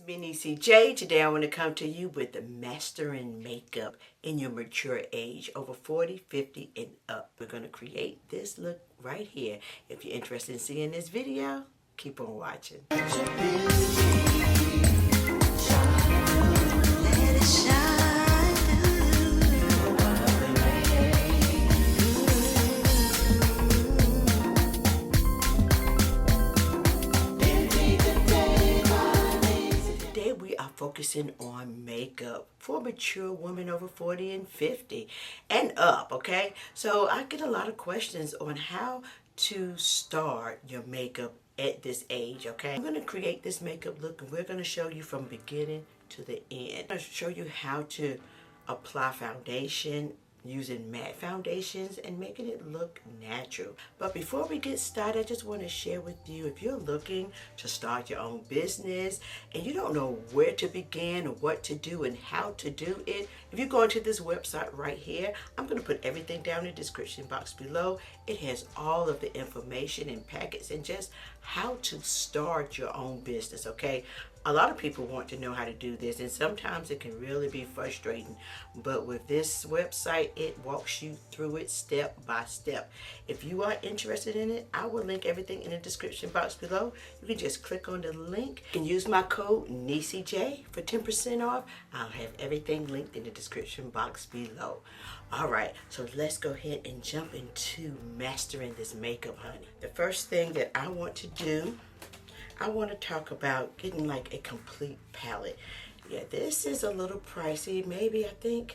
me, NeeCJae. Today I want to come to you with the mastering makeup in your mature age, over 40, 50, and up. We're going to create this look right here. If you're interested in seeing this video, keep on watching. Focusing on makeup for mature women over 40 and 50 and up, okay? So I get a lot of questions on how to start your makeup at this age, okay? I'm going to create this makeup look and we're going to show you from beginning to the end. I'm going to show you how to apply foundation using matte foundations and making it look natural. But before we get started, I just want to share with you, if you're looking to start your own business and you don't know where to begin or what to do and how to do it, if you go into this website right here, I'm going to put everything down in the description box below. It has all of the information and packets and just how to start your own business, okay? A lot of people want to know how to do this, and sometimes it can really be frustrating. But with this website, it walks you through it step by step. If you are interested in it, I will link everything in the description box below. You can just click on the link. You can use my code NeeCJae for 10% off. I'll have everything linked in the description box below. All right, so let's go ahead and jump into mastering this makeup, honey. The first thing that I want to do, I want to talk about getting like a complete palette. Yeah, this is a little pricey. Maybe, I'm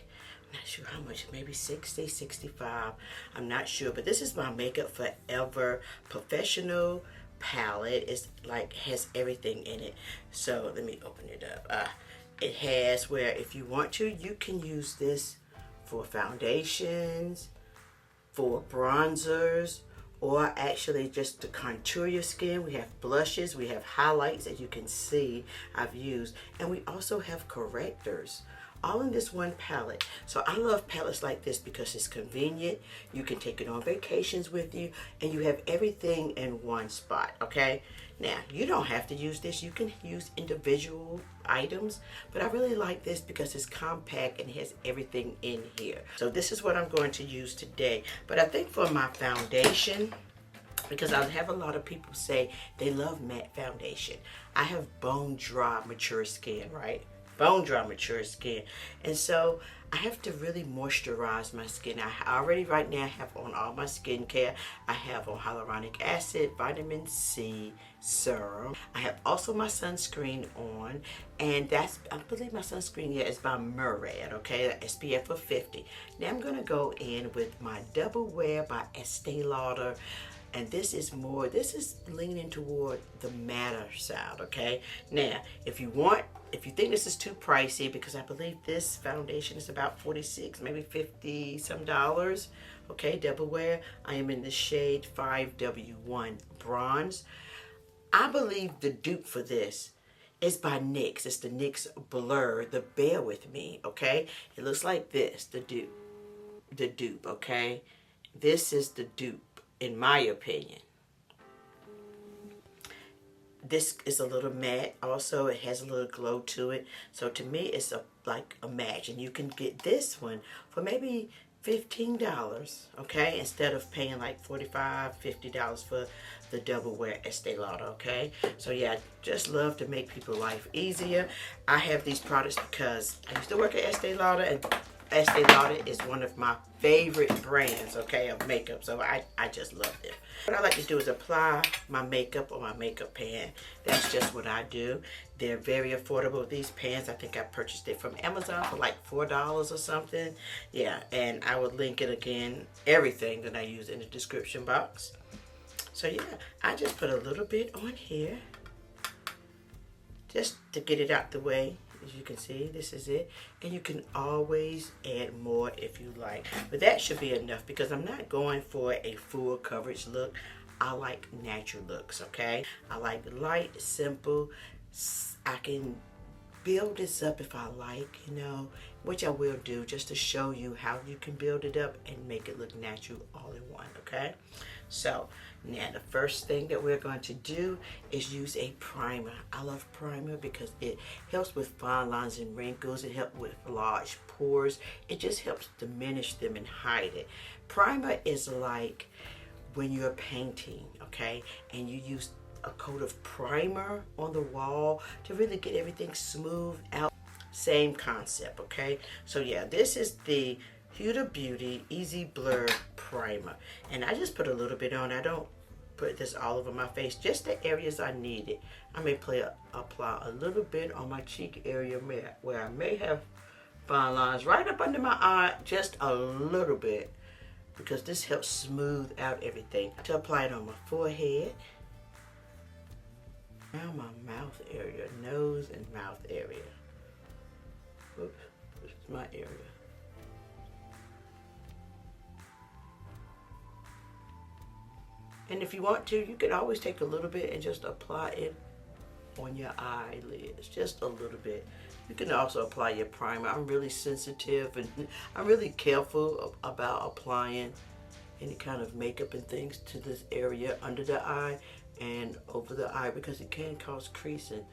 not sure how much, maybe 60, 65. I'm not sure, but this is my Makeup Forever Professional palette. It's like, has everything in it. So let me open it up. It has where if you want to, you can use this for foundations, for bronzers, or actually just to contour your skin. We have blushes, we have highlights, as you can see I've used, and we also have correctors, all in this one palette. So I love palettes like this because it's convenient. You can take it on vacations with you, and you have everything in one spot, okay? Now, you don't have to use this. You can use individual items, but I really like this because it's compact and has everything in here. So this is what I'm going to use today. But I think for my foundation, because I have a lot of people say they love matte foundation. I have bone dry, mature skin, right? Bone dry, mature skin. And so I have to really moisturize my skin. I already right now have on all my skincare. I have on hyaluronic acid, vitamin C, serum. I have also my sunscreen on, and that's, I believe my sunscreen here is by Murad, okay, SPF of 50. Now I'm gonna go in with my Double Wear by Estee Lauder. And this is leaning toward the matter side, okay? Now, if you think this is too pricey, because I believe this foundation is about 46, maybe 50 some dollars, okay, Double Wear. I am in the shade 5W1 Bronze. I believe the dupe for this is by NYX. It's the NYX Blur, the Bear With Me, okay? It looks like this, the dupe, okay? This is the dupe, in my opinion. This is a little matte. Also, it has a little glow to it. So to me, it's like a match. And you can get this one for maybe $15, okay? Instead of paying like $45, $50 for the Double Wear Estee Lauder, okay? So yeah, I just love to make people's life easier. I have these products because I used to work at Estee Lauder, and Estee Lauder is one of my favorite brands, okay, of makeup. So I just love them. What I like to do is apply my makeup on my makeup pan. That's just what I do. They're very affordable. These pans, I think I purchased it from Amazon for like $4 or something. Yeah, and I will link it again, everything that I use, in the description box. So yeah, I just put a little bit on here just to get it out the way. As you can see, this is it, and you can always add more if you like, but that should be enough because I'm not going for a full coverage look. I like natural looks, okay? I like light, simple. I can build this up if I like, you know, which I will do just to show you how you can build it up and make it look natural all in one, okay? So now the first thing that we're going to do is use a primer. I love primer because it helps with fine lines and wrinkles. It helps with large pores. It just helps diminish them and hide it. Primer is like when you're painting, okay, and you use a coat of primer on the wall to really get everything smooth out. Same concept, okay? So yeah, this is the Huda Beauty Easy Blur Primer. And I just put a little bit on. I don't put this all over my face, just the areas I need it. I may apply a little bit on my cheek area where I may have fine lines, right up under my eye, just a little bit, because this helps smooth out everything. To apply it on my forehead, around my mouth area, nose and mouth area. Oops, this is my area. And if you want to, you could always take a little bit and just apply it on your eyelids, just a little bit. You can also apply your primer. I'm really sensitive and I'm really careful about applying any kind of makeup and things to this area under the eye and over the eye, because it can cause creasing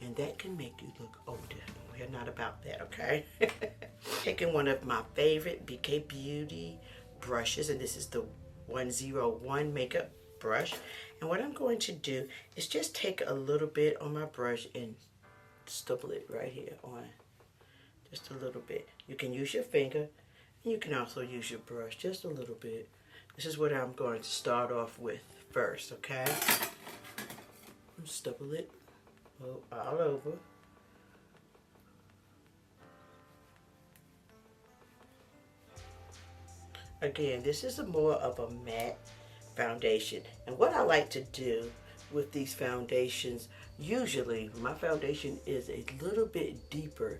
and that can make you look older. We're not about that, okay? Taking one of my favorite BK Beauty brushes, and this is the 101 makeup brush, and what I'm going to do is just take a little bit on my brush and stipple it right here on, just a little bit. You can use your finger and you can also use your brush, just a little bit. This is what I'm going to start off with first, okay? Stipple it all over. Again, this is more of a matte foundation, and what I like to do with these foundations, usually my foundation is a little bit deeper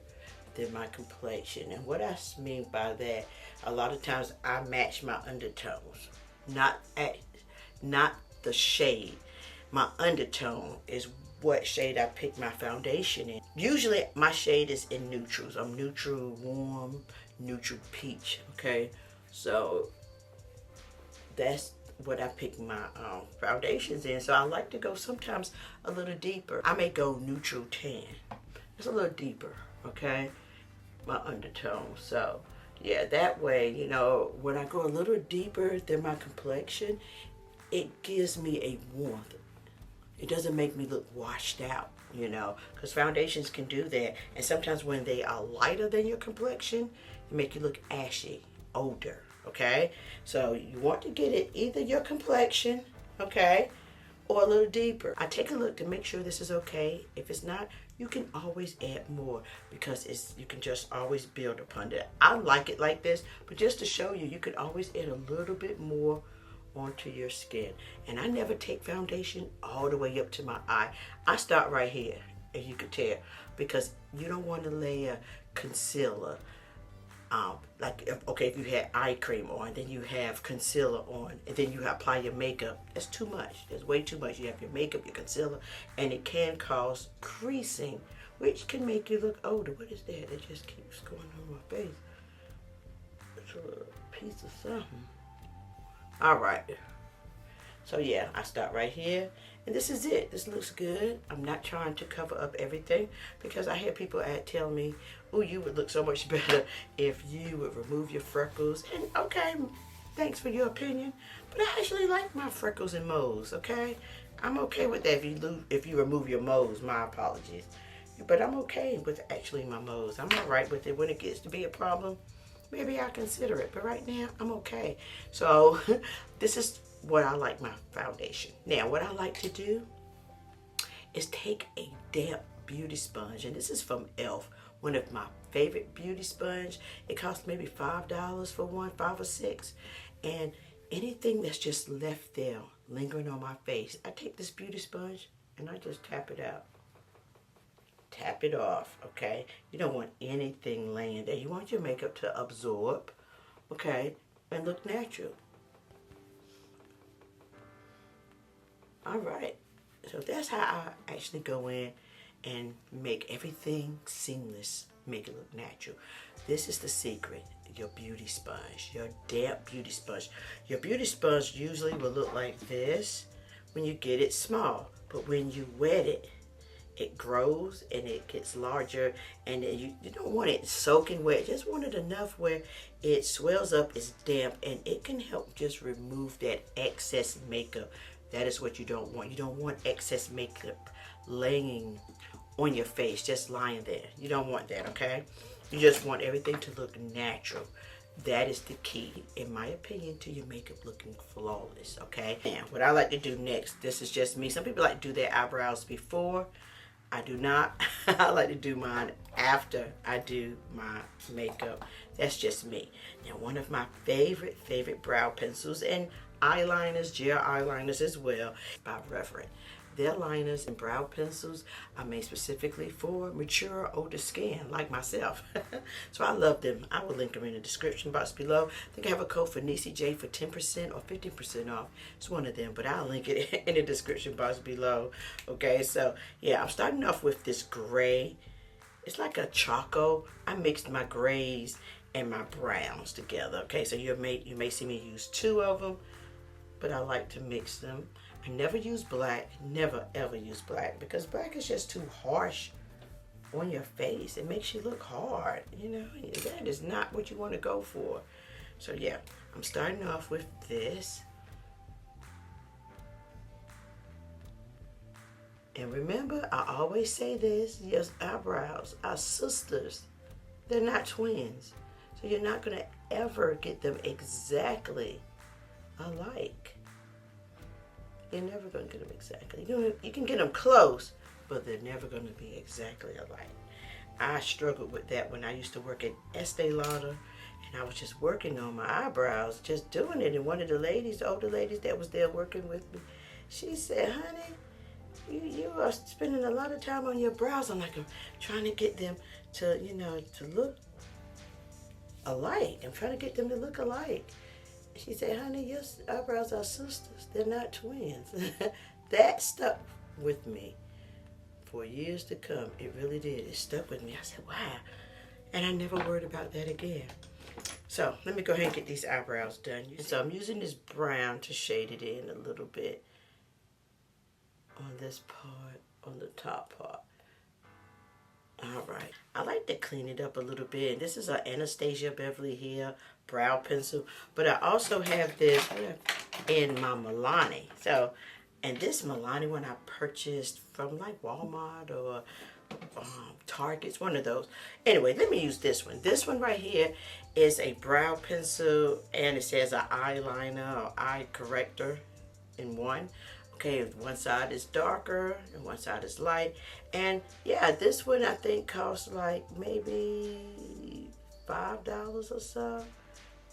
than my complexion, and what I mean by that, a lot of times I match my undertones, not the shade. My undertone is what shade I pick my foundation in. Usually my shade is in neutrals. I'm neutral warm, neutral peach, okay? So that's what I pick my foundations in. So I like to go sometimes a little deeper. I may go neutral tan. It's a little deeper, okay? My undertone. So yeah, that way, you know, when I go a little deeper than my complexion, it gives me a warmth. It doesn't make me look washed out, you know, because foundations can do that. And sometimes when they are lighter than your complexion, they make you look ashy, older, okay? So you want to get it either your complexion, okay, or a little deeper. I take a look to make sure this is okay. If it's not, you can always add more, because you can just always build upon it. I like it like this, but just to show you, you could always add a little bit more onto your skin. And I never take foundation all the way up to my eye. I start right here, as you can tell, because you don't want to layer concealer. If you had eye cream on, then you have concealer on, and then you apply your makeup. That's too much. That's way too much. You have your makeup, your concealer, and it can cause creasing, which can make you look older. What is that? It just keeps going on my face. It's a little piece of something. All right. So yeah, I start right here, and this is it. This looks good. I'm not trying to cover up everything, because I hear people tell me, oh, you would look so much better if you would remove your freckles. And okay, thanks for your opinion, but I actually like my freckles and moles, okay? I'm okay with that. If you remove your moles, my apologies. But I'm okay with actually my moles. I'm all right with it. When it gets to be a problem, maybe I'll consider it, but right now I'm okay. So this is what I like my foundation. Now what I like to do is take a damp beauty sponge, and this is from e.l.f., one of my favorite beauty sponge. It costs maybe $5 for one, $5 or $6, and anything that's just left there lingering on my face, I take this beauty sponge and I just tap it out. Tap it off, okay? You don't want anything laying there. You want your makeup to absorb, okay, and look natural. All right, so that's how I actually go in and make everything seamless, make it look natural. This is the secret. Your beauty sponge, your damp beauty sponge. Your beauty sponge usually will look like this when you get it small, but when you wet it, it grows and it gets larger, and you don't want it soaking wet. Just want it enough where it swells up, it's damp, and it can help just remove that excess makeup. That is what you don't want. You don't want excess makeup laying on your face, just lying there. You don't want that, okay? You just want everything to look natural. That is the key, in my opinion, to your makeup looking flawless, okay? Now, what I like to do next, this is just me. Some people like to do their eyebrows before. I do not. I like to do mine after I do my makeup. That's just me. Now, one of my favorite brow pencils and eyeliners, gel eyeliners as well, by Revant. Their liners and brow pencils are made specifically for mature, older skin, like myself. So I love them. I will link them in the description box below. I think I have a code for NeeCJae for 10% or 15% off. It's one of them, but I'll link it in the description box below. Okay, so yeah, I'm starting off with this gray. It's like a choco. I mixed my grays and my browns together. Okay, so you may see me use two of them, but I like to mix them. I never use black, never ever use black, because black is just too harsh on your face. It makes you look hard, you know. That is not what you want to go for. So yeah, I'm starting off with this. And remember, I always say this, your eyebrows are sisters. They're not twins. So you're not going to ever get them exactly alike. You're never going to get them exactly. You can get them close, but they're never going to be exactly alike. I struggled with that when I used to work at Estee Lauder, and I was just working on my eyebrows, just doing it. And one of the ladies, the older ladies that was there working with me, she said, honey, you are spending a lot of time on your brows. I'm like, I'm trying to get them to, to look alike. I'm trying to get them to look alike. She said, honey, your eyebrows are sisters. They're not twins. That stuck with me for years to come. It really did. It stuck with me. I said, wow. And I never worried about that again. So let me go ahead and get these eyebrows done. So I'm using this brown to shade it in a little bit on this part, on the top part. All right. I like to clean it up a little bit. This is a Anastasia Beverly Hills brow pencil, but I also have this in my Milani. So, and this Milani one I purchased from like Walmart or Target's, one of those. Anyway, let me use this one. This one right here is a brow pencil, and it says an eyeliner or eye corrector in one. Okay, one side is darker and one side is light. And yeah, this one I think costs like maybe $5 or so.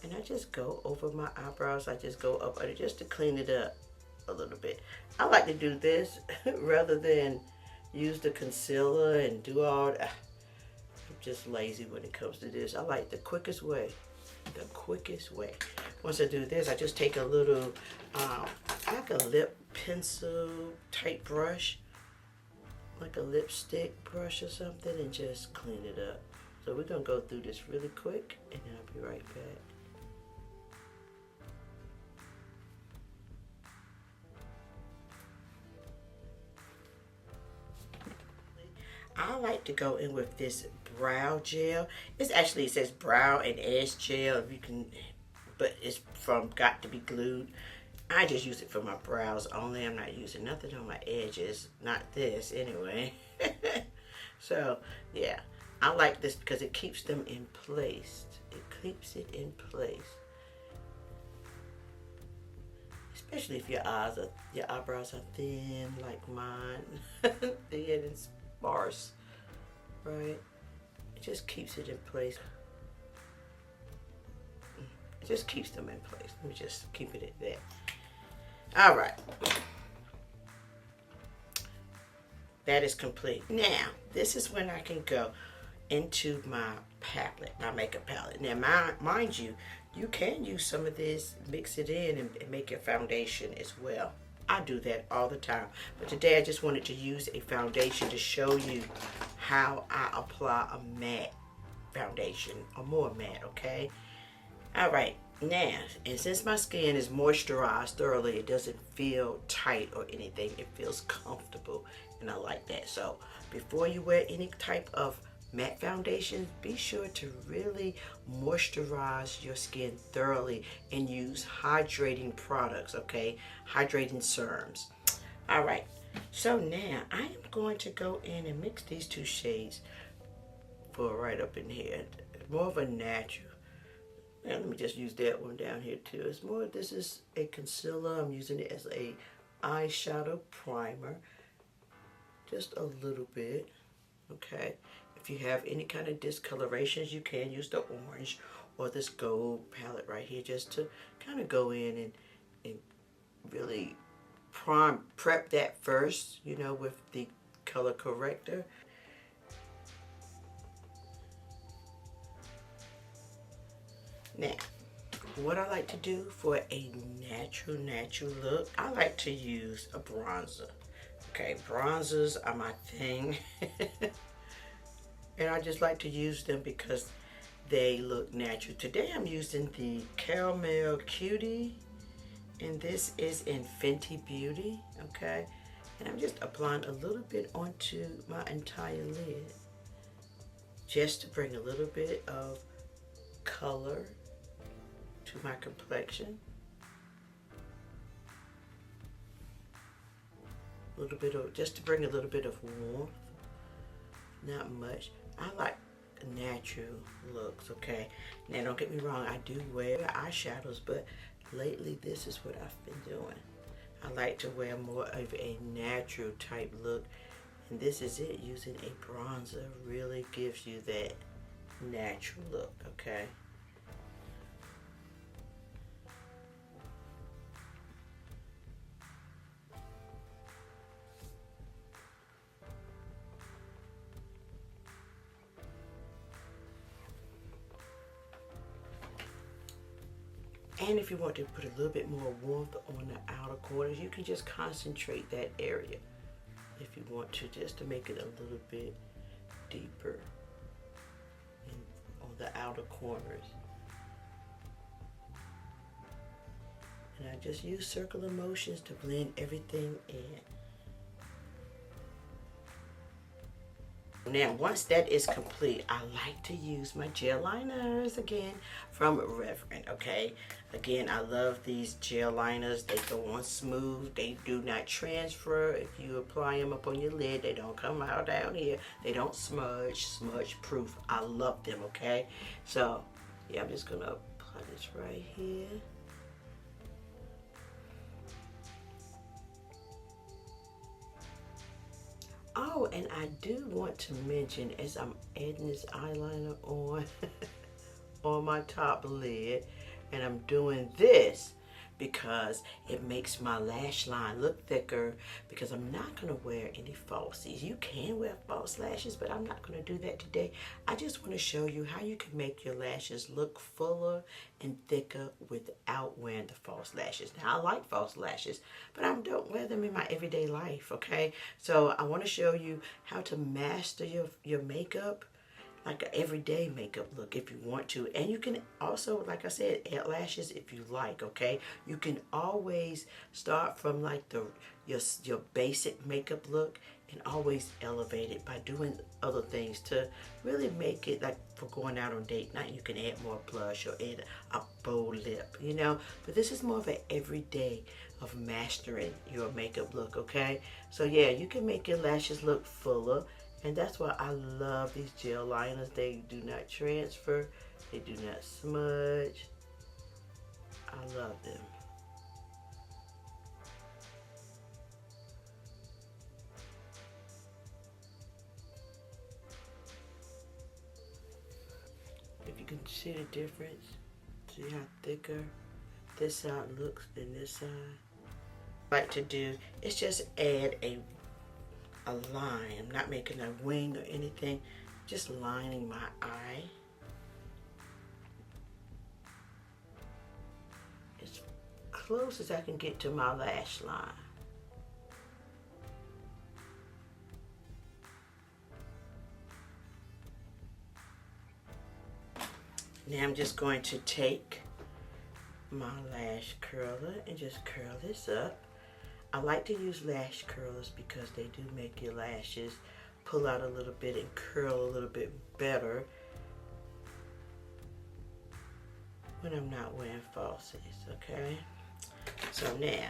And I just go over my eyebrows. I just go up just to clean it up a little bit. I like to do this rather than use the concealer and do all that. I'm just lazy when it comes to this. I like the quickest way. The quickest way. Once I do this, I just take a little, like a lip pencil type brush, like a lipstick brush or something, and just clean it up. So we're going to go through this really quick, and then I'll be right back. I like to go in with this brow gel. It says brow and edge gel. If you can, but it's from Got to Be Glued. I just use it for my brows only. I'm not using nothing on my edges. Not this anyway. So yeah, I like this because it keeps them in place. It keeps it in place. Especially if your eyebrows are thin like mine. Thin and sparse, right? It just keeps it in place. It just keeps them in place. Let me just keep it at that. All right. That is complete. Now, this is when I can go into my palette, my makeup palette. Now, mind you, you can use some of this, mix it in, and make your foundation as well. I do that all the time. But today I just wanted to use a foundation to show you how I apply a matte foundation, or more matte, okay? All right, now, and since my skin is moisturized thoroughly, it doesn't feel tight or anything. It feels comfortable, and I like that. So before you wear any type of matte foundation, be sure to really moisturize your skin thoroughly and use hydrating products, okay? Hydrating serums. All right, so now I am going to go in and mix these two shades for right up in here. More of a natural. Now let me just use that one down here too. It's more, this is a concealer. I'm using it as a eyeshadow primer. Just a little bit, okay? If you have any kind of discolorations, you can use the orange or this gold palette right here just to kind of go in and really prep that first, you know, with the color corrector. Now, what I like to do for a natural look, I like to use a bronzer. Okay, bronzers are my thing. And I just like to use them because they look natural. Today I'm using the Caramel Cutie, and this is in Fenty Beauty, okay? And I'm just applying a little bit onto my entire lid, just to bring a little bit of color to my complexion. A little bit of, just to bring a little bit of warmth, not much. I like natural looks, okay? Now don't get me wrong, I do wear eyeshadows, but lately this is what I've been doing. I like to wear more of a natural type look, and this is it. Using a bronzer really gives you that natural look, okay? And if you want to put a little bit more warmth on the outer corners, you can just concentrate that area if you want to, just to make it a little bit deeper on the outer corners. And I just use circular motions to blend everything in. Now, once that is complete, I like to use my gel liners again from Revant, okay? Again, I love these gel liners. They go on smooth. They do not transfer. If you apply them up on your lid, they don't come out down here. They don't smudge, smudge proof. I love them, okay? So, yeah, I'm just going to apply this right here. Oh, and I do want to mention, as I'm adding this eyeliner on on my top lid, and I'm doing this because it makes my lash line look thicker, because I'm not going to wear any falsies. You can wear false lashes, but I'm not going to do that today. I just want to show you how you can make your lashes look fuller and thicker without wearing the false lashes. Now, I like false lashes, but I don't wear them in my everyday life, okay? So I want to show you how to master your makeup, like an everyday makeup look if you want to. And you can also, like I said, add lashes if you like, okay? You can always start from like your basic makeup look and always elevate it by doing other things to really make it, like for going out on date night, you can add more blush or add a bold lip, you know? But this is more of an everyday of mastering your makeup look, okay? So yeah, you can make your lashes look fuller. And that's why I love these gel liners. They do not transfer. They do not smudge. I love them. If you can see the difference, see how thicker this side looks than this side. What I like to do is just add a line. I'm not making a wing or anything, just lining my eye. As close as I can get to my lash line. Now I'm just going to take my lash curler and just curl this up. I like to use lash curlers because they do make your lashes pull out a little bit and curl a little bit better when I'm not wearing falsies, okay? So now,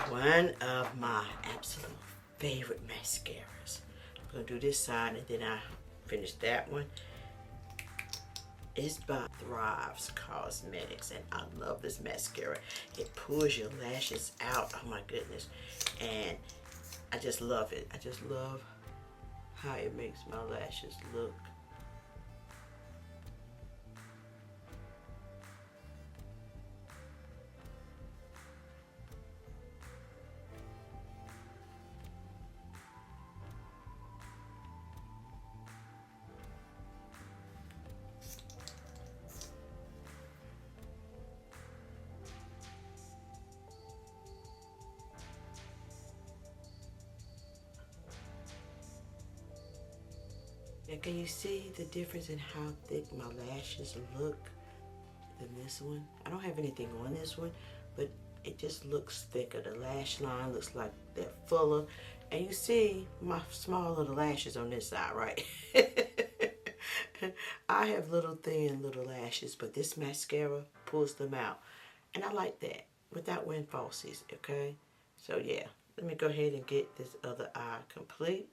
one of my absolute favorite mascaras. I'm gonna do this side and then I finish that one. It's by Thrives Cosmetics, and I love this mascara. It pulls your lashes out, oh my goodness, and I just love it. I just love how it makes my lashes look. Now can you see the difference in how thick my lashes look than this one? I don't have anything on this one, but it just looks thicker. The lash line looks like they're fuller. And you see my small little lashes on this side, right? I have little thin little lashes, but this mascara pulls them out. And I like that without wearing falsies, okay? So yeah, let me go ahead and get this other eye complete.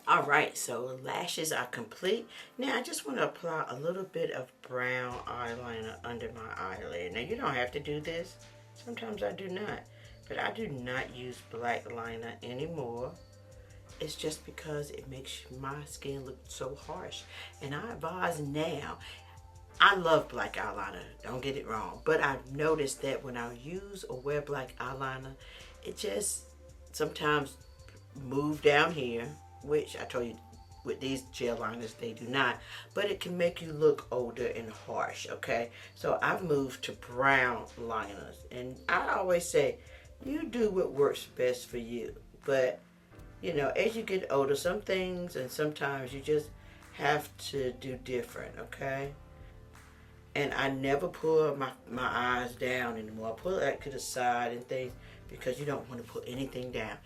All right, so lashes are complete. Now I just want to apply a little bit of brown eyeliner under my eyelid. Now you don't have to do this. Sometimes I do not. But I do not use black liner anymore. It's just because it makes my skin look so harsh. And I advise now, I love black eyeliner, don't get it wrong. But I've noticed that when I use or wear black eyeliner, it just sometimes move down here, which I told you with these gel liners they do not, but it can make you look older and harsh, okay? So I've moved to brown liners, and I always say you do what works best for you. But you know, as you get older, some things and sometimes you just have to do different, okay? And I never pull my eyes down anymore. I pull it to the side and things because you don't want to put anything down.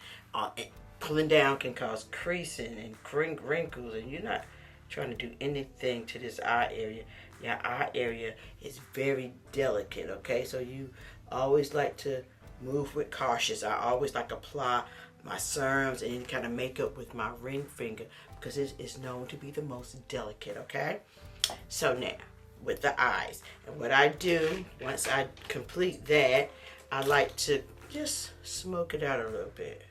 Pulling down can cause creasing and wrinkles, and you're not trying to do anything to this eye area. Your eye area is very delicate, okay? So you always like to move with caution. I always like apply my serums and any kind of makeup with my ring finger because it is known to be the most delicate, okay? So now, with the eyes, and what I do, once I complete that, I like to just smoke it out a little bit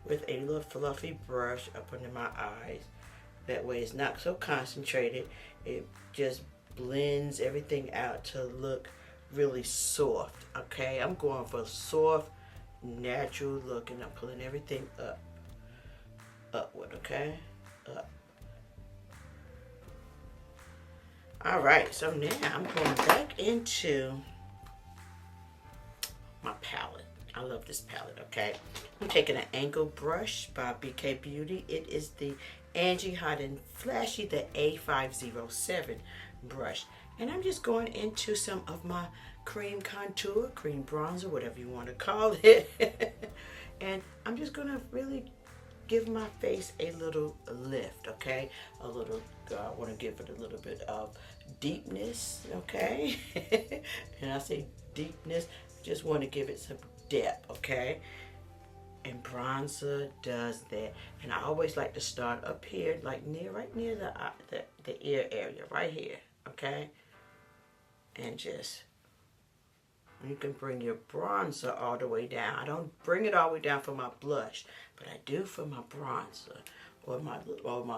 with a little fluffy brush up under my eyes. That way it's not so concentrated. It just blends everything out to look really soft, okay? I'm going for a soft, natural look, and I'm pulling everything upward, okay? Up. All right, so now I'm going back into my palette. I love this palette, okay? I'm taking an angle brush by BK Beauty. It is the Angie Hot and Flashy, the A507 brush. And I'm just going into some of my cream contour, cream bronzer, whatever you want to call it. And I'm just going to really give my face a little lift, okay? I want to give it a little bit of deepness, okay? And I say deepness, just want to give it some depth, okay? And bronzer does that. And I always like to start up here, like right near the ear area, right here, okay? And just, you can bring your bronzer all the way down. I don't bring it all the way down for my blush, but I do for my bronzer or my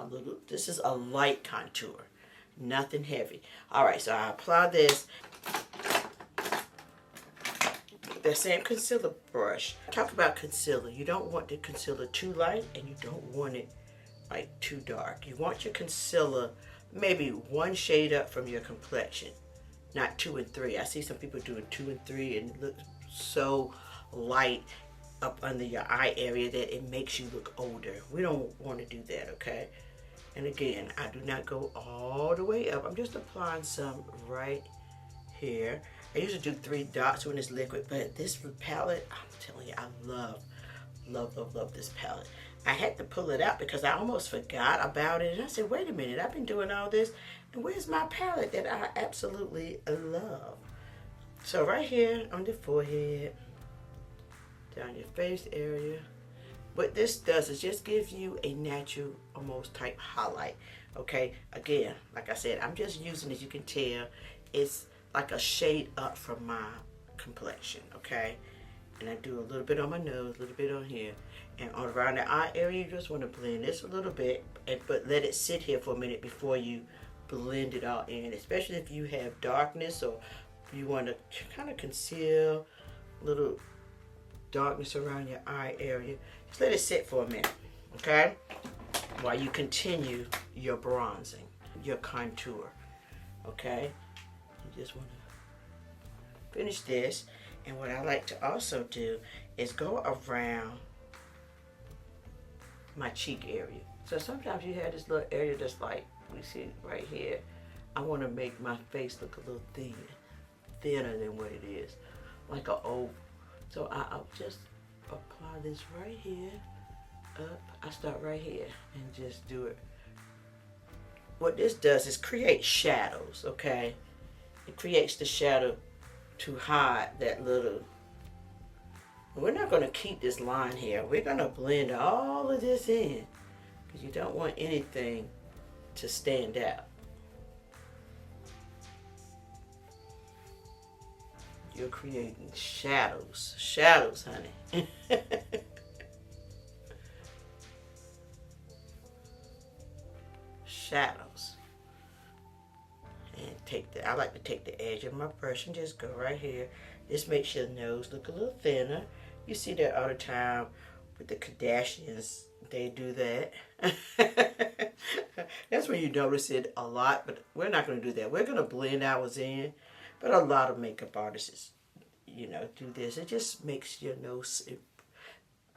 little, this is a light contour, nothing heavy. All right, so I apply this. The same concealer brush. Talk about concealer. You don't want the concealer too light and you don't want it like too dark. You want your concealer maybe one shade up from your complexion, not 2 and 3. I see some people doing 2 and 3 and it looks so light. up under your eye area that it makes you look older. We don't want to do that, okay? And again, I do not go all the way up. I'm just applying some right here. I usually do 3 dots when it's liquid, but this palette, I'm telling you, I love this palette. I had to pull it out because I almost forgot about it. And I said, wait a minute, I've been doing all this, and where's my palette that I absolutely love? So right here on the forehead, down your face area. What this does is just gives you a natural, almost type highlight. Okay, again, like I said, I'm just using, as you can tell, it's like a shade up from my complexion, okay? And I do a little bit on my nose, a little bit on here. And on around the eye area, you just want to blend this a little bit, but let it sit here for a minute before you blend it all in, especially if you have darkness or you want to kind of conceal a little darkness around your eye area. Just let it sit for a minute, okay? While you continue your bronzing, your contour, okay? You just want to finish this. And what I like to also do is go around my cheek area. So sometimes you have this little area that's like, we see right here. I want to make my face look a little thinner than what it is, like an oval. So I'll just apply this right here, up. I start right here and just do it. What this does is create shadows, okay? It creates the shadow to hide that little. We're not going to keep this line here. We're going to blend all of this in because you don't want anything to stand out. You're creating shadows. Shadows, honey. Shadows. And I like to take the edge of my brush and just go right here. This makes your nose look a little thinner. You see that all the time with the Kardashians. They do that. That's when you notice it a lot, but we're not going to do that. We're going to blend ours in. But a lot of makeup artists, you know, do this. It just makes your nose, it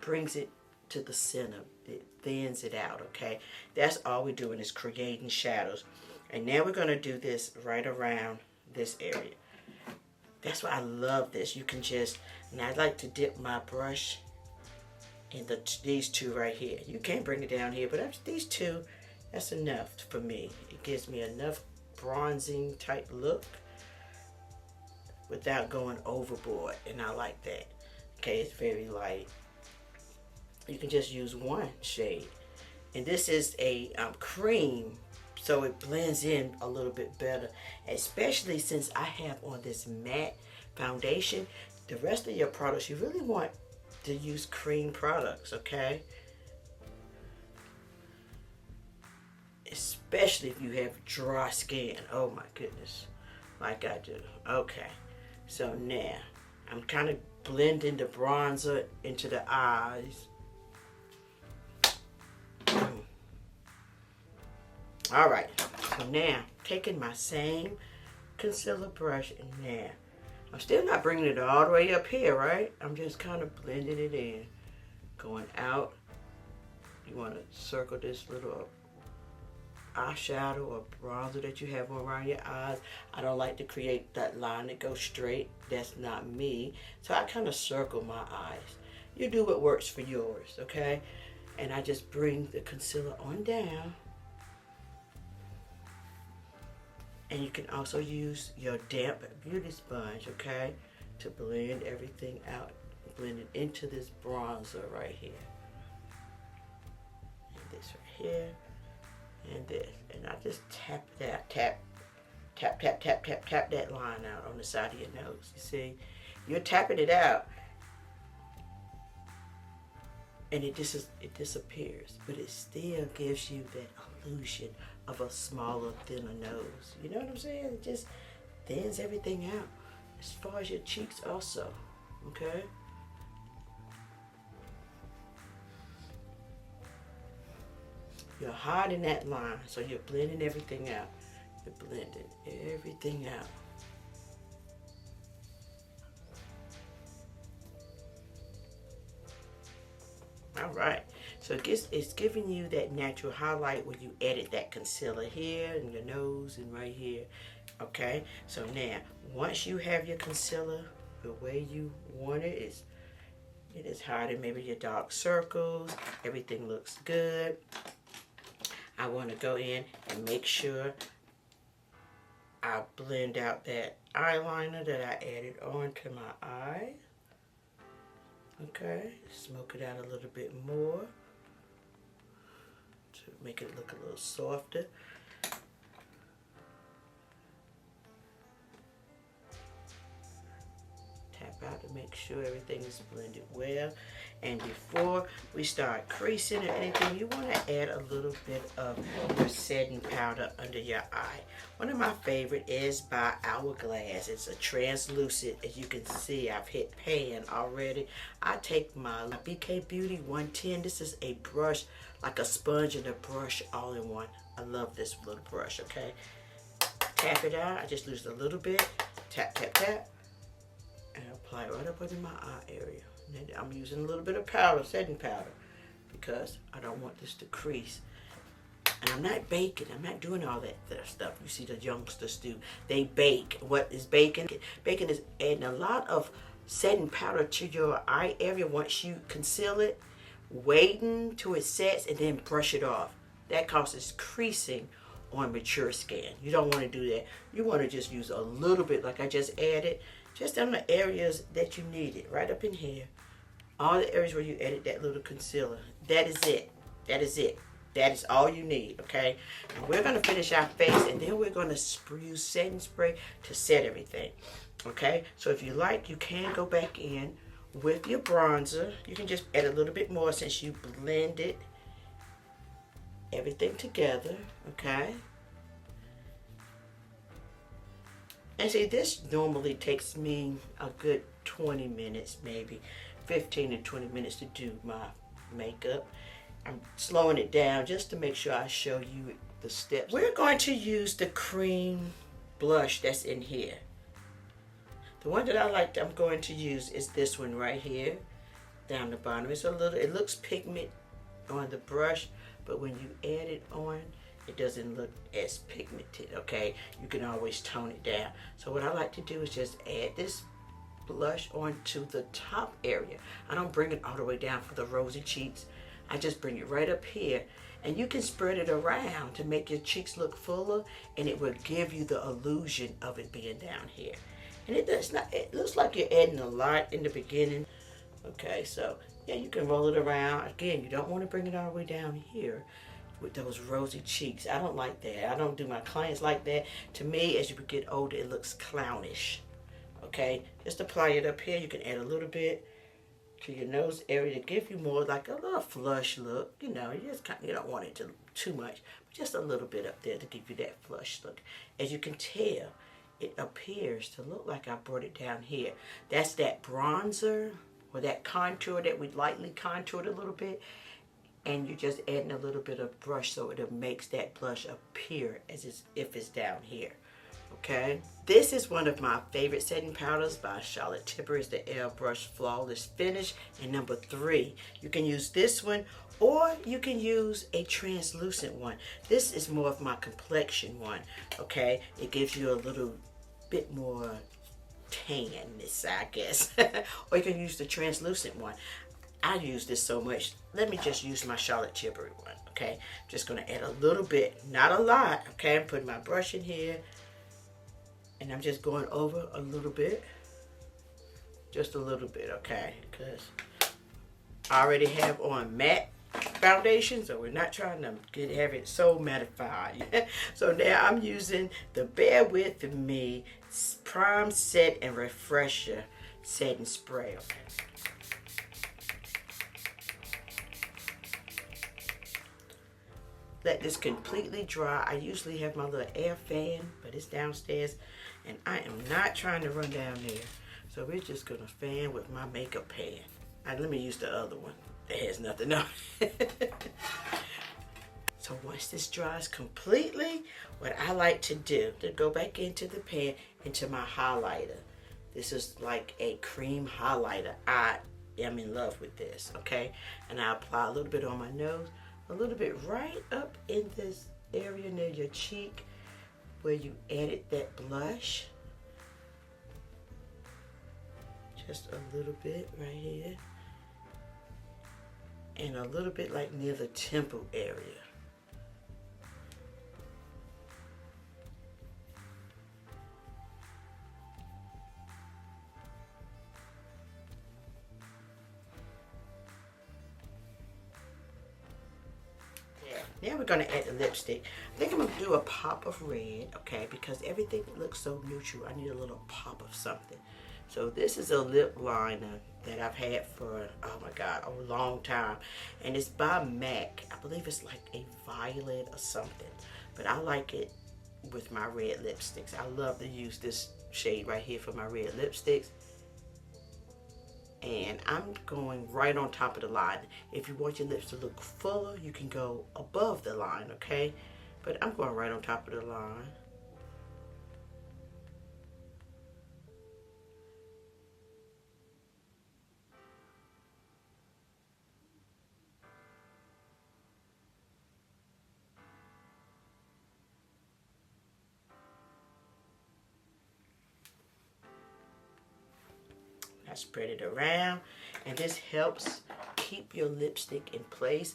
brings it to the center. It thins it out, okay? That's all we're doing is creating shadows. And now we're going to do this right around this area. That's why I love this. You can just, and I like to dip my brush in these two right here. You can't bring it down here, but these two, that's enough for me. It gives me enough bronzing type look without going overboard, and I like that. Okay, it's very light. You can just use one shade, and this is a cream, so it blends in a little bit better, especially since I have on this matte foundation. The rest of your products, you really want to use cream products, okay? Especially if you have dry skin. Oh my goodness, like I do. Okay. So now, I'm kind of blending the bronzer into the eyes. Alright, so now, taking my same concealer brush, and now, I'm still not bringing it all the way up here, right? I'm just kind of blending it in. Going out. You want to circle this little eyeshadow or bronzer that you have around your eyes. I don't like to create that line that goes straight. That's not me. So I kind of circle my eyes. You do what works for yours, okay? And I just bring the concealer on down. And you can also use your damp beauty sponge, okay, to blend everything out. Blend it into this bronzer right here. And this right here. And this, and I just tap it out, tap that line out on the side of your nose. You see, you're tapping it out, and it disappears, but it still gives you that illusion of a smaller, thinner nose. You know what I'm saying? It just thins everything out, as far as your cheeks also. Okay. You're hiding that line, so you're blending everything out. You're blending everything out. All right, so it's giving you that natural highlight when you edit that concealer here and your nose and right here. Okay, so now once you have your concealer the way you want it is hiding maybe your dark circles. Everything looks good. I want to go in and make sure I blend out that eyeliner that I added onto my eye. Okay, smoke it out a little bit more to make it look a little softer. Tap out to make sure everything is blended well. And before we start creasing or anything, you want to add a little bit of your setting powder under your eye. One of my favorite is by Hourglass. It's a translucent. As you can see, I've hit pan already. I take my BK Beauty 110. This is a brush, like a sponge and a brush all in one. I love this little brush, okay? Tap it out. I just lose a little bit. Tap, tap, tap. And apply it right up under my eye area. And I'm using a little bit of powder, setting powder, because I don't want this to crease. And I'm not baking. I'm not doing all that stuff you see the youngsters do. They bake. What is baking? Baking is adding a lot of setting powder to your eye area once you conceal it, waiting till it sets, and then brush it off. That causes creasing on mature skin. You don't want to do that. You want to just use a little bit, like I just added, just on the areas that you need it, right up in here. All the areas where you added that little concealer. That is it. That is it. That is all you need, okay? And we're going to finish our face, and then we're going to use setting spray to set everything, okay? So if you like, you can go back in with your bronzer. You can just add a little bit more since you blended everything together, okay? And see, this normally takes me a good 20 minutes, maybe 15 to 20 minutes to do my makeup. I'm slowing it down just to make sure I show you the steps. We're going to use the cream blush that's in here. The one that I'm going to use is this one right here, down the bottom. It's a little, it looks pigment on the brush, but when you add it on, it doesn't look as pigmented, okay? You can always tone it down. So what I like to do is just add this blush onto the top area. I don't bring it all the way down for the rosy cheeks. I just bring it right up here. And you can spread it around to make your cheeks look fuller, and it will give you the illusion of it being down here. And it does not, it looks like you're adding a lot in the beginning. Okay, so yeah, you can roll it around. Again, you don't want to bring it all the way down here with those rosy cheeks. I don't like that. I don't do my clients like that. To me, as you get older, it looks clownish. Okay, just apply it up here. You can add a little bit to your nose area to give you more like a little flush look. You know, you don't want it to too much, but just a little bit up there to give you that flush look. As you can tell, it appears to look like I brought it down here. That's that bronzer or that contour that we lightly contoured a little bit, and you're just adding a little bit of brush so it makes that blush appear as if it's down here. Okay, this is one of my favorite setting powders by Charlotte Tilbury. It's the Airbrush Flawless Finish, and number 3. You can use this one, or you can use a translucent one. This is more of my complexion one. Okay, it gives you a little bit more tanness, I guess. Or you can use the translucent one. I use this so much. Let me just use my Charlotte Tilbury one. Okay, I'm just gonna add a little bit, not a lot. Okay, I'm putting my brush in here. And I'm just going over a little bit. Just a little bit, okay? Because I already have on matte foundation, so we're not trying to have it so mattified. So now I'm using the Bear With Me Prime Set and Refresher Setting Spray, okay? Let this completely dry. I usually have my little air fan, but it's downstairs, and I am not trying to run down there. So we're just gonna fan with my makeup pan. Let me use the other one that has nothing on it. So once this dries completely, what I like to do, to go back into the pan, into my highlighter. This is like a cream highlighter. I am in love with this, okay? And I apply a little bit on my nose, a little bit right up in this area near your cheek where you added that blush. Just a little bit right here. And a little bit like near the temple area. Now we're going to add the lipstick. I think I'm going to do a pop of red, okay, because everything looks so neutral. I need a little pop of something. So this is a lip liner that I've had for, oh my God, a long time. And it's by MAC. I believe it's like a violet or something. But I like it with my red lipsticks. I love to use this shade right here for my red lipsticks. And I'm going right on top of the line. If you want your lips to look fuller, you can go above the line, okay? But I'm going right on top of the line. I spread it around, and this helps keep your lipstick in place,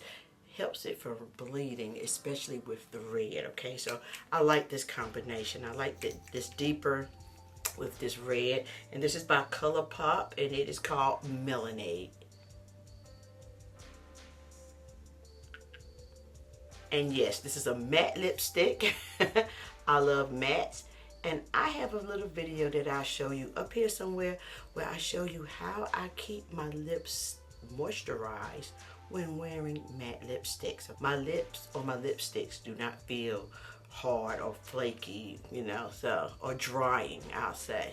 helps it from bleeding, especially with the red, okay? So I like this combination. I like this deeper with this red, and this is by ColourPop, and it is called Melonade. And yes, this is a matte lipstick. I love mattes. And I have a little video that I'll show you up here somewhere where I show you how I keep my lips moisturized when wearing matte lipsticks. My lips or my lipsticks do not feel hard or flaky, you know, so, or drying, I'll say.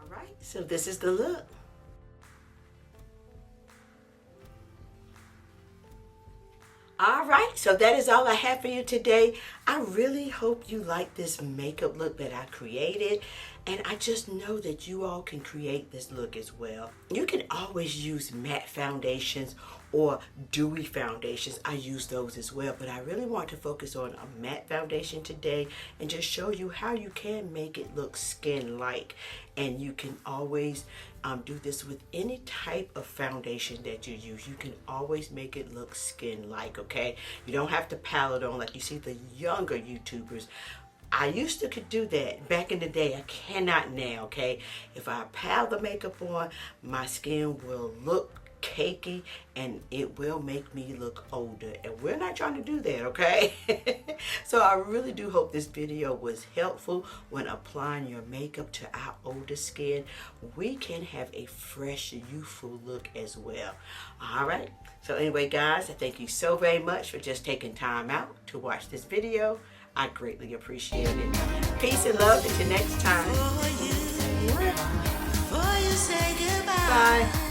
All right, so this is the look. All right, so that is all I have for you today. I really hope you like this makeup look that I created. And I just know that you all can create this look as well. You can always use matte foundations or dewy foundations. I use those as well, but I really want to focus on a matte foundation today and just show you how you can make it look skin-like. And you can always do this with any type of foundation that you use. You can always make it look skin-like, okay? You don't have to pile it on like you see the younger YouTubers. I used to could do that back in the day. I cannot now, okay? If I pile the makeup on, my skin will look cakey and it will make me look older, and we're not trying to do that, okay? So I really do hope this video was helpful when applying your makeup to our older skin. We can have a fresh, youthful look as well. All right, so anyway guys, I thank you so very much for just taking time out to watch this video. I greatly appreciate it. Peace and love until next time. Bye.